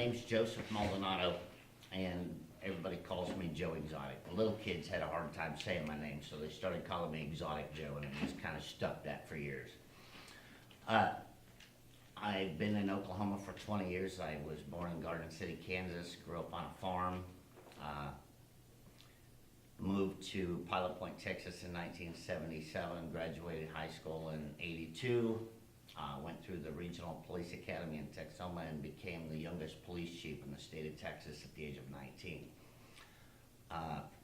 name's Joseph Maldonado, and everybody calls me Joe Exotic. The little kids had a hard time saying my name, so they started calling me Exotic Joe, and I just kind of stuck that for years. I've been in Oklahoma for 20 years. I was born in Garden City, Kansas, grew up on a farm, moved to Pilot Point, Texas in 1977, graduated high school in 82, went through the Regional Police Academy in Texoma and became the youngest police chief in the state of Texas at the age of 19.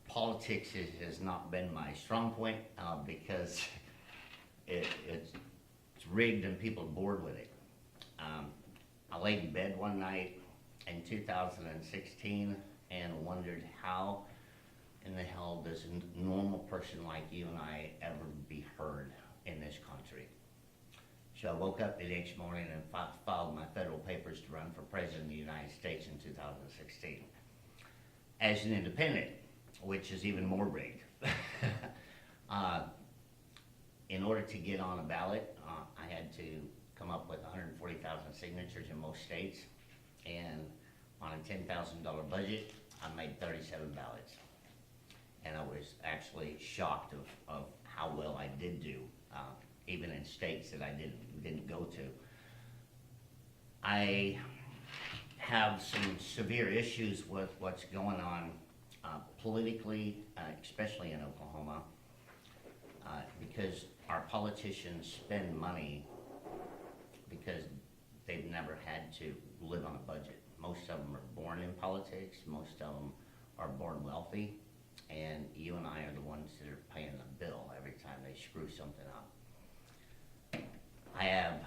Politics has not been my strong point because it's rigged and people are bored with it. I laid in bed one night in 2016 and wondered how in the hell does a normal person like you and I ever be heard in this country? So I woke up the next morning and filed my federal papers to run for president of the United States in 2016 as an independent, which is even more rigged. In order to get on a ballot, I had to come up with 140,000 signatures in most states, and on a $10,000 budget, I made 37 ballots. And I was actually shocked of how well I did do, even in states that I didn't go to. I have some severe issues with what's going on politically, especially in Oklahoma, because our politicians spend money because they've never had to live on a budget. Most of them are born in politics, most of them are born wealthy, and you and I are the ones that are paying the bill every time they screw something up. I have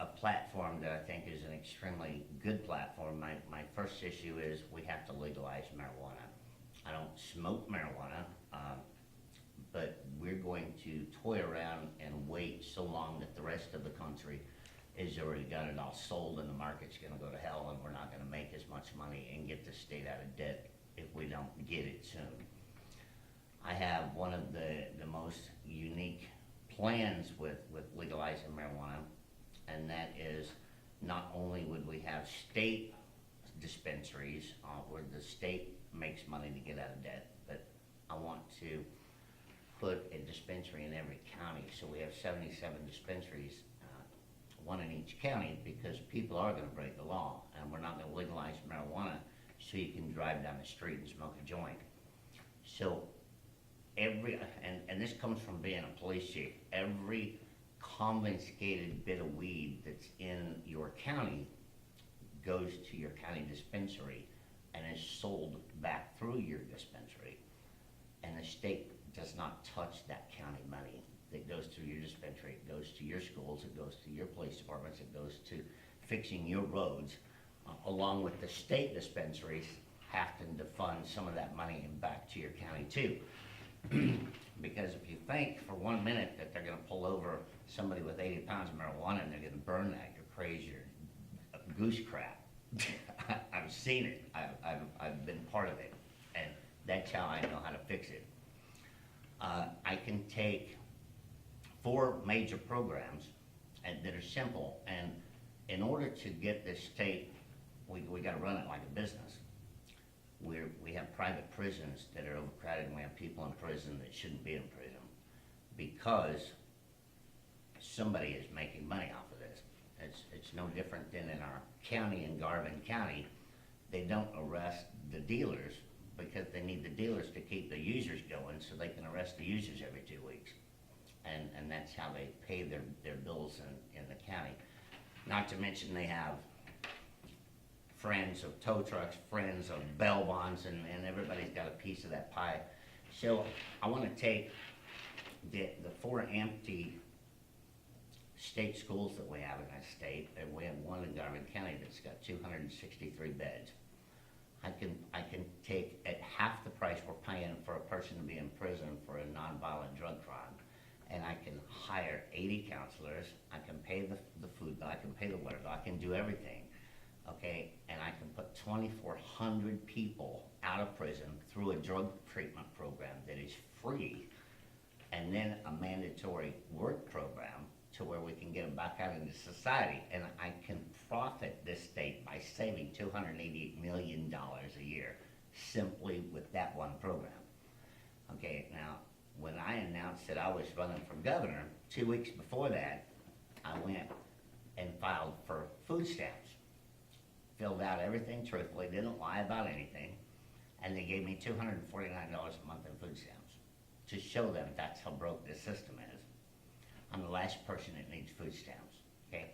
a platform that I think is an extremely good platform. My first issue is we have to legalize marijuana. I don't smoke marijuana, but we're going to toy around and wait so long that the rest of the country has already got it all sold and the market's gonna go to hell and we're not gonna make as much money and get the state out of debt if we don't get it soon. I have one of the most unique plans with legalizing marijuana, and that is not only would we have state dispensaries where the state makes money to get out of debt, but I want to put a dispensary in every county. So we have 77 dispensaries, one in each county, because people are gonna break the law, and we're not gonna legalize marijuana so you can drive down the street and smoke a joint. So and this comes from being a police chief, every confiscated bit of weed that's in your county goes to your county dispensary and is sold back through your dispensary, and the state does not touch that county money that goes through your dispensary. It goes to your schools, it goes to your police departments, it goes to fixing your roads, along with the state dispensaries having to fund some of that money and back to your county too. Because if you think for 1 minute that they're gonna pull over somebody with 80 pounds of marijuana and they're gonna burn that, you're crazy, you're goose crap. I've seen it, I've been part of it, and that's how I know how to fix it. I can take 4 major programs that are simple, and in order to get this state, we gotta run it like a business. We have private prisons that are overcrowded, and we have people in prison that shouldn't be in prison because somebody is making money off of this. It's no different than in our county, in Garvin County. They don't arrest the dealers because they need the dealers to keep the users going so they can arrest the users every 2 weeks. And that's how they pay their bills in the county. Not to mention they have friends of tow trucks, friends of bail bonds, and everybody's got a piece of that pie. So I want to take the 4 empty state schools that we have in that state, and we have one in Garvin County that's got 263 beds. I can take at half the price we're paying for a person to be in prison for a nonviolent drug crime, and I can hire 80 counselors, I can pay the food bill, I can pay the water bill, I can do everything, okay? And I can put 2,400 people out of prison through a drug treatment program that is free, and then a mandatory work program to where we can get them back out into society. And I can profit this state by saving $288 million a year simply with that one program. Okay, now, when I announced that I was running for governor, 2 weeks before that, I went and filed for food stamps. Filled out everything truthfully, didn't lie about anything, and they gave me $249 a month in food stamps to show them that's how broke this system is. I'm the last person that needs food stamps, okay?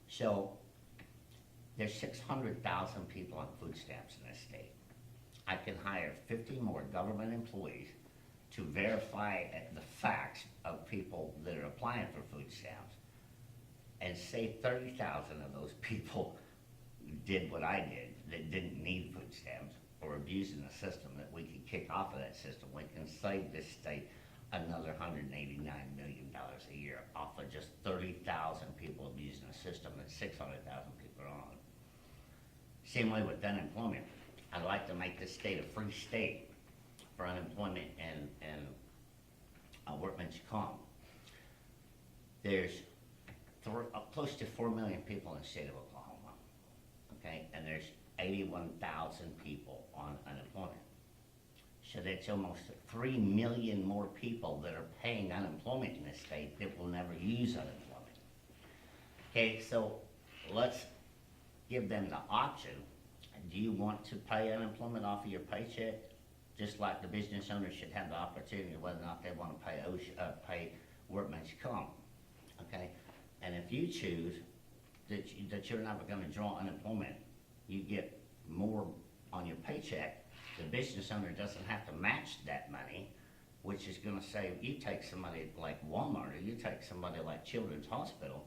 So, there's 600,000 people on food stamps in this state. I can hire 50 more government employees to verify the facts of people that are applying for food stamps, and say 30,000 of those people did what I did, that didn't need food stamps, or abusing the system, that we could kick off of that system. We can save this state another $189 million a year off of just 30,000 people abusing the system that 600,000 people are on. Same way with unemployment. I'd like to make this state a free state for unemployment and workman's comp. There's close to 4 million people in the state of Oklahoma, okay? And there's 81,000 people on unemployment. So that's almost 3 million more people that are paying unemployment in this state that will never use unemployment. Okay, so let's give them the option. Do you want to pay unemployment off of your paycheck? Just like the business owners should have the opportunity whether or not they want to pay workman's comp, okay? And if you choose that you're never gonna draw unemployment, you get more on your paycheck, the business owner doesn't have to match that money, which is gonna save, you take somebody like Walmart, or you take somebody like Children's Hospital,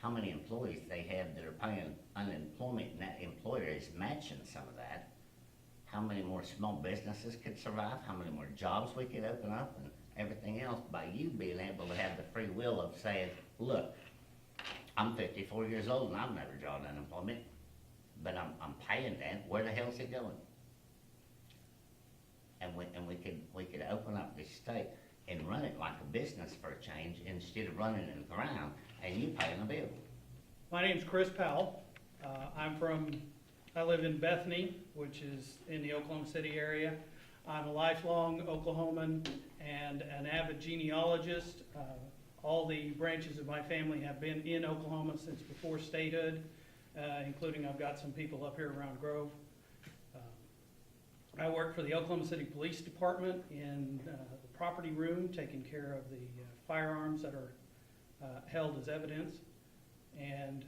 how many employees they have that are paying unemployment, and that employer is matching some of that. How many more small businesses could survive, how many more jobs we could open up, and everything else by you being able to have the free will of saying, look, I'm 54 years old and I've never drawn unemployment, but I'm paying that. Where the hell's it going? And we could open up this state and run it like a business for a change instead of running it in the ground and you paying the bill. My name's Chris Powell. I live in Bethany, which is in the Oklahoma City area. I'm a lifelong Oklahoman and an avid genealogist. All the branches of my family have been in Oklahoma since before statehood, including I've got some people up here around Grove. I work for the Oklahoma City Police Department in the property room, taking care of the firearms that are held as evidence, and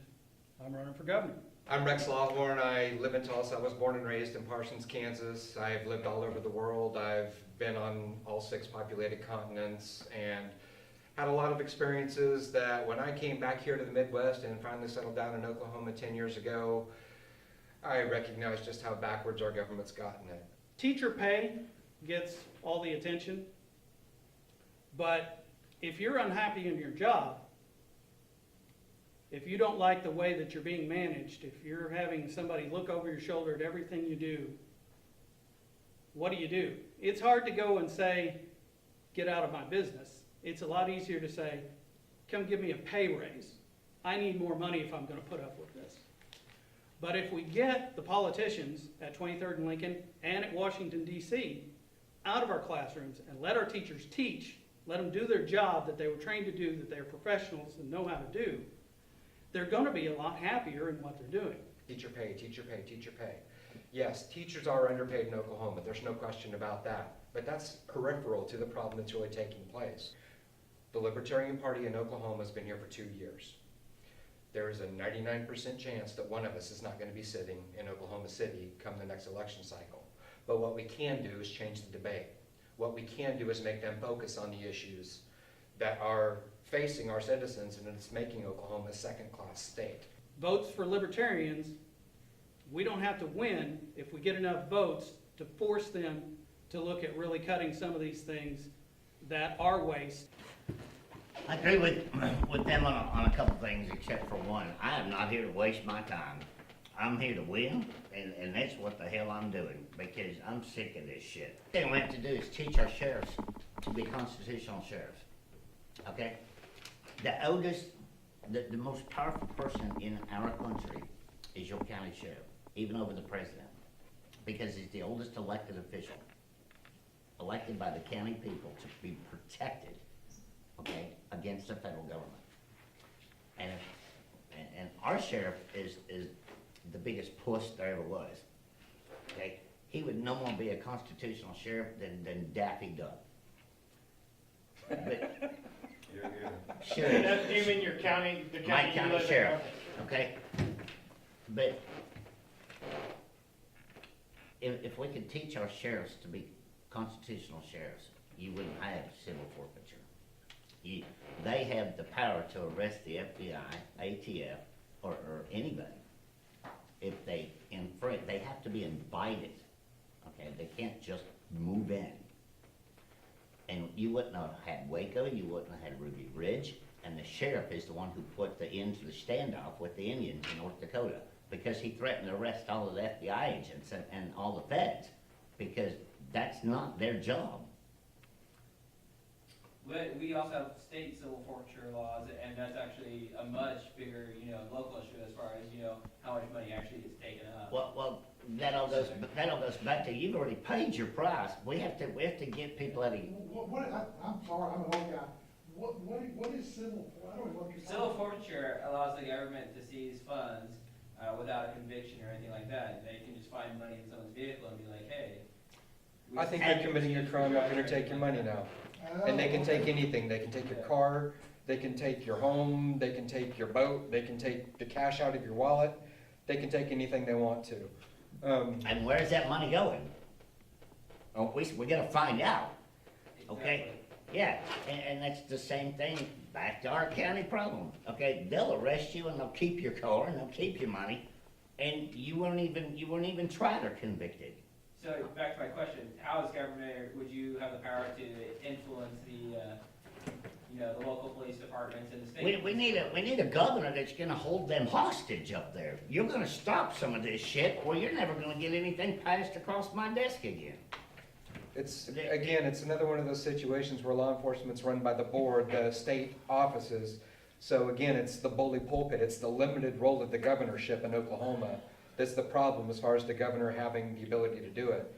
I'm running for governor. I'm Rex Lawhorn. I live in Tulsa. I was born and raised in Parsons, Kansas. I've lived all over the world. I've been on all 6 populated continents and had a lot of experiences that when I came back here to the Midwest and finally settled down in Oklahoma 10 years ago, I recognized just how backwards our government's gotten it. Teacher pay gets all the attention, but if you're unhappy in your job, if you don't like the way that you're being managed, if you're having somebody look over your shoulder at everything you do, what do? It's hard to go and say, get out of my business. It's a lot easier to say, come give me a pay raise. I need more money if I'm gonna put up with this. But if we get the politicians at 23rd and Lincoln and at Washington, D.C. out of our classrooms and let our teachers teach, let them do their job that they were trained to do, that they're professionals and know how to do, they're gonna be a lot happier in what they're doing. Teacher pay, teacher pay, teacher pay. Yes, teachers are underpaid in Oklahoma. There's no question about that. But that's peripheral to the problem that's really taking place. The Libertarian Party in Oklahoma has been here for 2 years. There is a 99% chance that one of us is not going to be sitting in Oklahoma City come the next election cycle. But what we can do is change the debate. What we can do is make them focus on the issues that are facing our citizens, and it's making Oklahoma a second-class state. Votes for libertarians, we don't have to win if we get enough votes to force them to look at really cutting some of these things that are waste. I agree with them on a couple things, except for one. I am not here to waste my time. I'm here to win, and that's what the hell I'm doing, because I'm sick of this shit. The thing we have to do is teach our sheriffs to be constitutional sheriffs, okay? The oldest the most powerful person in our country is your county sheriff, even over the president, because he's the oldest elected official, elected by the county people to be protected, okay, against the federal government. And our sheriff is the biggest puss there ever was, okay? He would no more be a constitutional sheriff than Daffy Duck. But, sure. Do you mean your county, the My county you county live in? sheriff, okay? But if we could teach our sheriffs to be constitutional sheriffs, you wouldn't have civil forfeiture. They have the power to arrest the FBI, ATF, or anybody. If they infringe, they have to be invited, okay? They can't just move in. And you wouldn't have had Waco, you wouldn't have had Ruby Ridge, and the sheriff is the one who put the end to the standoff with the Indians in North Dakota, because he threatened to arrest all of the FBI agents and all the feds, because that's not their job. But we also have state civil forfeiture laws, and that's actually a much bigger, local issue as far as, how much money actually gets taken up. Well, that all goes back to, you've already paid your price. We have to get people out of, I'm sorry, I'm an old guy. What is civil, I don't know what you're saying. Civil forfeiture allows the government to seize funds without a conviction or anything like that. They can just find money in someone's vehicle and be like, hey. I think they're committing a crime, they're gonna take your money now. And they can take anything, they can take your car, they can take your home, they can take your boat, they can take the cash out of your wallet, they can take anything they want to. and where's that money going? Oh, we gotta find out, okay? Yeah, and that's the same thing, back to our county problem, okay? They'll arrest you and they'll keep your car and they'll keep your money, and you weren't even tried or convicted. So back to my question, how is government, would you have the power to influence the local police departments and the state? We need a governor that's gonna hold them hostage up there. You're gonna stop some of this shit, or you're never gonna get anything passed across my desk again. It's another one of those situations where law enforcement's run by the board, the state offices. So again, it's the bully pulpit, it's the limited role of the governorship in Oklahoma. That's the problem as far as the governor having the ability to do it.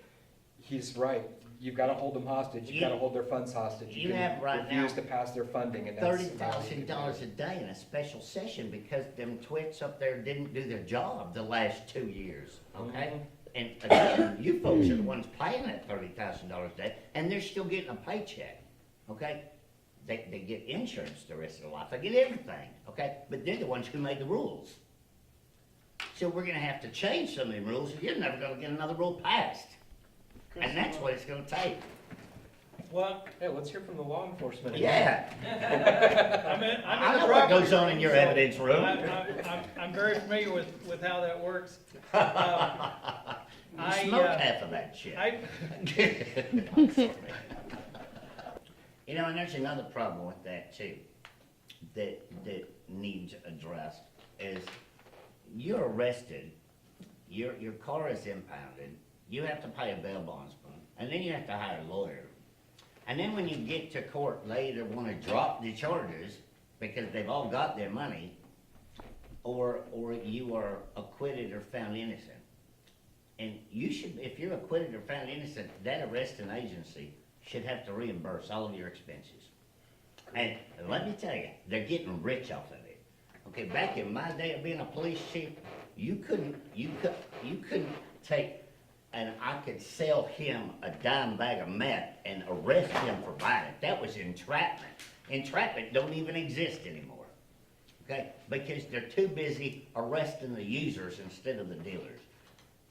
He's right, you've gotta hold them hostage, you've gotta hold their funds hostage. You have right now refuse to pass their funding, and that's. $30,000 a day in a special session because them twits up there didn't do their job the last 2 years, okay? Mhm. And again, you folks are the ones paying that $30,000 a day, and they're still getting a paycheck, okay? They get insurance the rest of their life, they get everything, okay? But they're the ones who made the rules. So we're gonna have to change some of the rules, or you're never gonna get another rule passed. And that's what it's gonna take. Well, Yeah, let's hear from the law enforcement. Yeah, I'm in I the know what goes property on in room, your so evidence room. I'm very familiar with how that works. You smoke half of that shit. You know, and there's another problem with that too, that needs addressed, is you're arrested, your car is impounded, you have to pay a bail bondsman, and then you have to hire a lawyer. And then when you get to court, they either wanna drop the charges because they've all got their money, or you are acquitted or found innocent. And you should, if you're acquitted or found innocent, that arresting agency should have to reimburse all of your expenses. And let me tell you, they're getting rich off of it. Okay, back in my day of being a police chief, you couldn't take, and I could sell him a dime bag of meth and arrest him for buying it. That was entrapment. Entrapment don't even exist anymore, okay? Because they're too busy arresting the users instead of the dealers.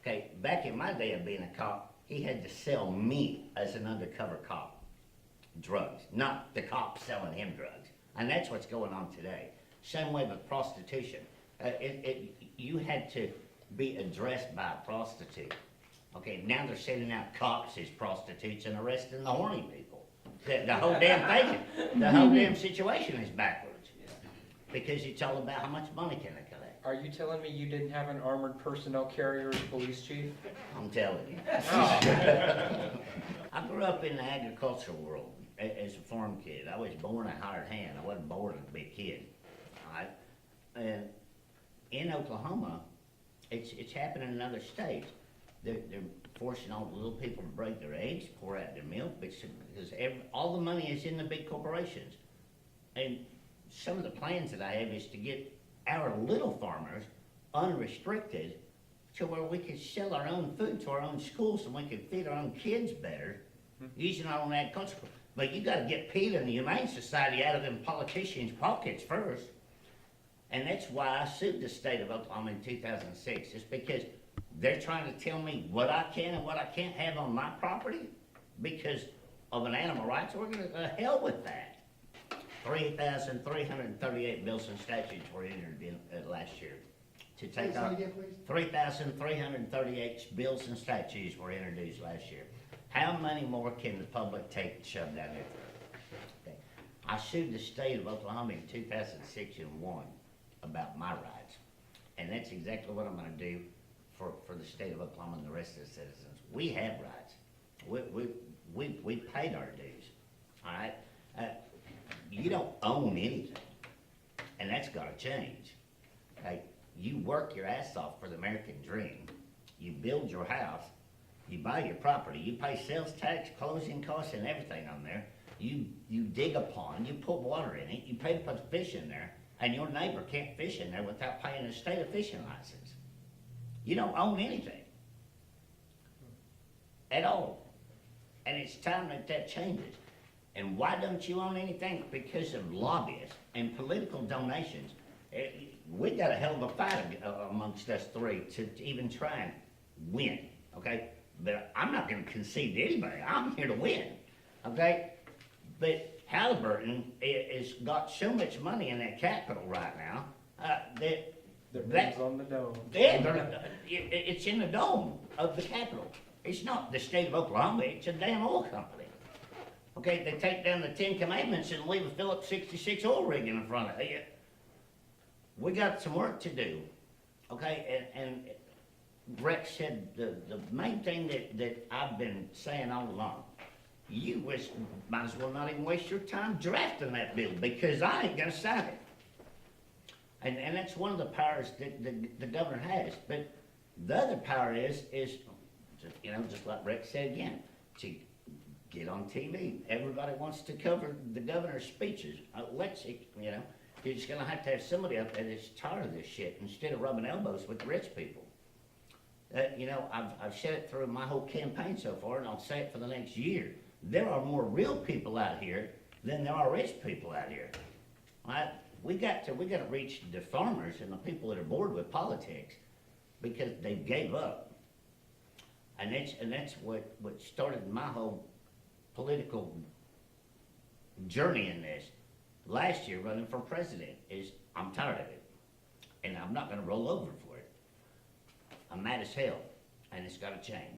Okay, back in my day of being a cop, he had to sell me as an undercover cop drugs, not the cop selling him drugs. And that's what's going on today. Same way with prostitution. You had to be addressed by a prostitute. Okay, now they're sending out cops as prostitutes and arresting the horny people. The whole damn thing, the whole damn situation is backwards. Because it's all about how much money can they collect. Are you telling me you didn't have an armored personnel carrier as police chief? I'm telling you. I grew up in the agricultural world as a farm kid. I was born a hired hand. I wasn't born to be a kid. All right? in Oklahoma, it's happening in other states. They're forcing all the little people to break their eggs, pour out their milk, because all the money is in the big corporations. And some of the plans that I have is to get our little farmers unrestricted to where we could sell our own food to our own schools and we could feed our own kids better using our own agriculture. But you gotta get PETA and the Humane Society out of them politicians' pockets first. And that's why I sued the state of Oklahoma in 2006. It's because they're trying to tell me what I can and what I can't have on my property because of an animal rights organization. Hell with that. 3,338 bills and statutes were entered in last year to Say take that out. again, please. 3,338 bills and statutes were introduced last year. How many more can the public take and shove down their throat? Okay. I sued the state of Oklahoma in 2006 and won about my rights. And that's exactly what I'm gonna do for the state of Oklahoma and the rest of the citizens. We have rights. We paid our dues, all right? You don't own anything, and that's gotta change. Okay? You work your ass off for the American dream. You build your house, you buy your property, you pay sales tax, closing costs and everything on there. You dig a pond, you put water in it, you pay to put fish in there, and your neighbor can't fish in there without paying a state of fishing license. You don't own anything. At all. And it's time that changes. And why don't you own anything? Because of lobbyists and political donations. We got a hell of a fight amongst us three to even try and win, okay? But I'm not gonna concede to anybody. I'm here to win, okay? But Halliburton has got so much money in that capital right now, that on the dome. it's in the dome of the Capitol. It's not the state of Oklahoma, it's a damn oil company. Okay, they take down the 10 Commandments and leave a Phillips 66 oil rig in front of it. We got some work to do, okay? And Rex said the main thing that I've been saying all along, you might as well not even waste your time drafting that bill because I ain't gonna sign it. And that's one of the powers that the governor has. But the other power is, just like Rex said again, to get on TV. Everybody wants to cover the governor's speeches. You're just gonna have to have somebody up there that's tired of this shit instead of rubbing elbows with the rich people. I've said it through my whole campaign so far, and I'll say it for the next year. There are more real people out here than there are rich people out here. All right? We got to reach the farmers and the people that are bored with politics because they gave up. And that's what started my whole political journey in this. Last year, running for president, is I'm tired of it. And I'm not gonna roll over for it. I'm mad as hell, and it's gotta change.